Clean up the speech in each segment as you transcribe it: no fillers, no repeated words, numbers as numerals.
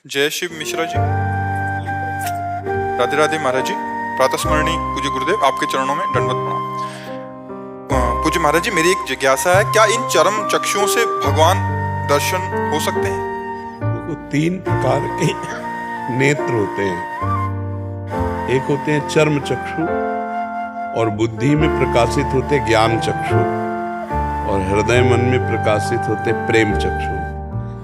जय शिव मिश्रा जी। राधे राधे महाराज जी। प्रातः स्मरणी पूज्य गुरुदेव, आपके चरणों में दंडवत प्रणाम। पूज्य महाराज जी, मेरी एक जिज्ञासा है, क्या इन चरम चक्षुओं से भगवान दर्शन हो सकते हैं? देखो, 3 प्रकार के नेत्र होते हैं। एक होते हैं चर्म चक्षु, और बुद्धि में प्रकाशित होते ज्ञान चक्षु, और हृदय मन में प्रकाशित होते प्रेम चक्षु।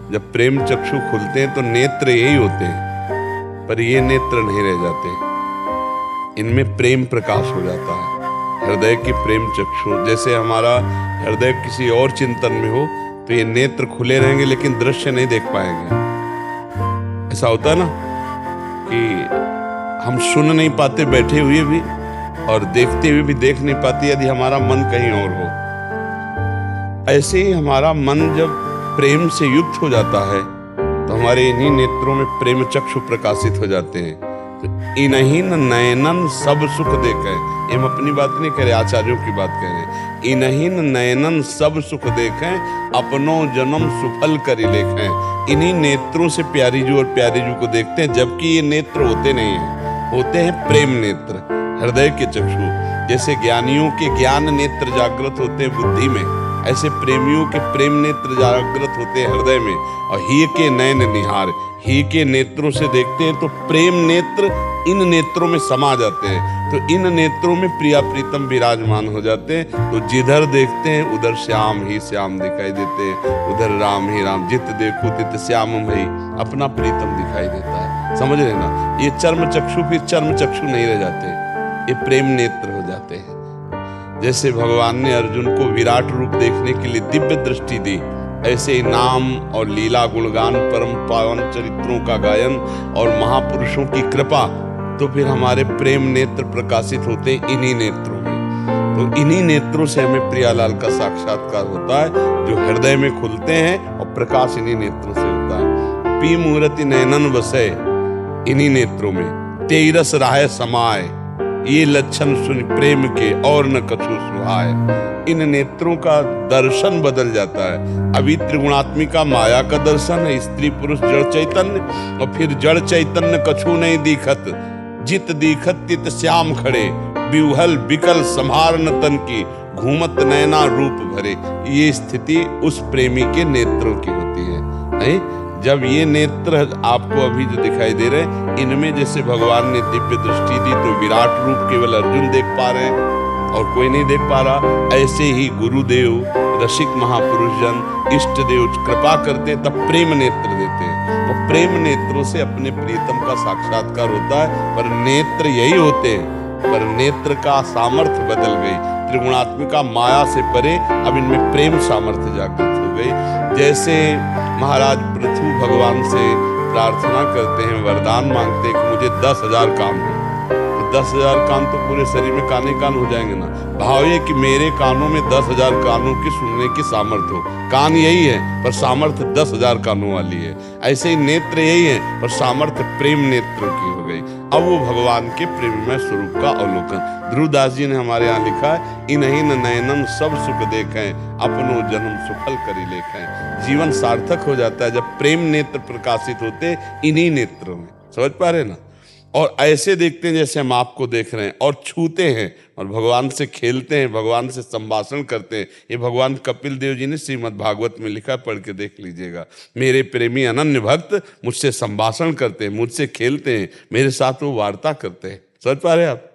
जब प्रेम चक्षु खुलते हैं तो नेत्र यही होते हैं, पर ये नेत्र नहीं रह जाते, इनमें प्रेम प्रकाश हो जाता है। हृदय की प्रेम चक्षु, जैसे हमारा हृदय किसी और चिंतन में हो तो ये नेत्र खुले रहेंगे लेकिन दृश्य नहीं देख पाएंगे। ऐसा होता है ना कि हम सुन नहीं पाते बैठे हुए भी, और देखते हुए भी देख नहीं पाते यदि हमारा मन कहीं और हो। ऐसे ही हमारा मन जब प्रेम से युक्त हो जाता है तो हमारे इन्हीं नेत्रों में प्रेम चक्षु प्रकाशित हो जाते हैं। तो इन्हीं नयनन सब सुख देखें, हम अपनी बात नहीं कह रहे, आचार्यों की बात कह रहे हैं। इन्हीं नयनन सब सुख देखें, अपनों जन्म सुफल करी लेखें। इन्हीं नेत्रों से प्यारी जी और प्यारी जी को देखते हैं, जबकि ये नेत्र होते नहीं हैं, होते हैं प्रेम नेत्र, हृदय के चक्षु। जैसे ज्ञानियों के ज्ञान नेत्र जागृत होते हैं बुद्धि में, ऐसे प्रेमियों के प्रेम नेत्र जागृत होते हैं हृदय में। और ही के नयन निहार, ही के नेत्रों से देखते हैं तो प्रेम नेत्र इन नेत्रों में समा जाते हैं, तो इन नेत्रों में प्रिया प्रीतम विराजमान हो जाते हैं। तो जिधर देखते हैं उधर श्याम ही श्याम दिखाई देते हैं, उधर राम ही राम, जित देखो तित श्याम भई, अपना प्रीतम दिखाई देता है। समझ रहे ना? ये चर्म चक्षु फिर चर्म चक्षु नहीं रह जाते, ये प्रेम नेत्र हो जाते हैं। जैसे भगवान ने अर्जुन को विराट रूप देखने के लिए दिव्य दृष्टि दी, ऐसे ही नाम और लीला गुणगान परम पावन चरित्रों का गायन और महापुरुषों की कृपा, तो फिर हमारे प्रेम नेत्र प्रकाशित होते इन्हीं नेत्रों में। तो इन्हीं नेत्रों से हमें प्रियालाल का साक्षात्कार होता है, जो हृदय में खुलते हैं, और प्रकाश इन्हीं नेत्रों से होता है। पी मूर्ति नयनन बसे, इन्हीं नेत्रों में तेरस राह समाए, ये लक्षण सुन प्रेम के और न कछु सुहाए। इन नेत्रों का दर्शन बदल जाता है। अभी त्रिगुणात्मिका माया का दर्शन है, स्त्री पुरुष जड़ चैतन्य, और फिर जड़ चैतन्य कछु नहीं दिखत, जित दिखत तित श्याम खड़े, बिवहल बिकल संहार न तन की, घूमत नैना रूप भरे। ये स्थिति उस प्रेमी के नेत्रों की होती है, नहीं? जब ये नेत्र आपको अभी जो दिखाई दे रहे हैं, इनमें जैसे भगवान ने दिव्य दृष्टि दी तो विराट रूप केवल अर्जुन देख पा रहे हैं और कोई नहीं देख पा रहा। ऐसे ही गुरुदेव, रसिक महापुरुष जन, इष्ट देव कृपा करते तब प्रेम नेत्र देते हैं, तो प्रेम नेत्रों से अपने प्रीतम का साक्षात्कार होता है। पर नेत्र यही होते हैं, पर नेत्र का सामर्थ्य बदल गई, त्रिगुणात्मिका माया से परे अब इनमें प्रेम सामर्थ्य जागृत हो गई। जैसे महाराज पृथु भगवान से प्रार्थना करते हैं, वरदान मांगते हैं कि मुझे 10,000 कान हो, तो 10,000 कान तो पूरे शरीर में कान ही कान हो जाएंगे ना। भाव ये कि मेरे कानों में 10,000 कानों की सुनने की सामर्थ्य हो। कान यही है पर सामर्थ्य 10,000 कानों वाली है। ऐसे ही नेत्र यही है पर सामर्थ्य प्रेम नेत्रों की हो गई। अब वो भगवान के प्रेममय स्वरूप का अवलोकन। ध्रुवदास जी ने हमारे यहाँ लिखा है, इन्हीं नयनन सब सुख देखें, अपनो जन्म सुफल करी लेखें। जीवन सार्थक हो जाता है जब प्रेम नेत्र प्रकाशित होते इन्हीं नेत्रों में। समझ पा रहे ना? और ऐसे देखते हैं जैसे हम आपको देख रहे हैं, और छूते हैं और भगवान से खेलते हैं, भगवान से संभाषण करते हैं। ये भगवान कपिल देव जी ने श्रीमद् भागवत में लिखा, पढ़ के देख लीजिएगा। मेरे प्रेमी अनन्य भक्त मुझसे संभाषण करते हैं, मुझसे खेलते हैं, मेरे साथ वो वार्ता करते हैं। समझ पा रहे हैं आप?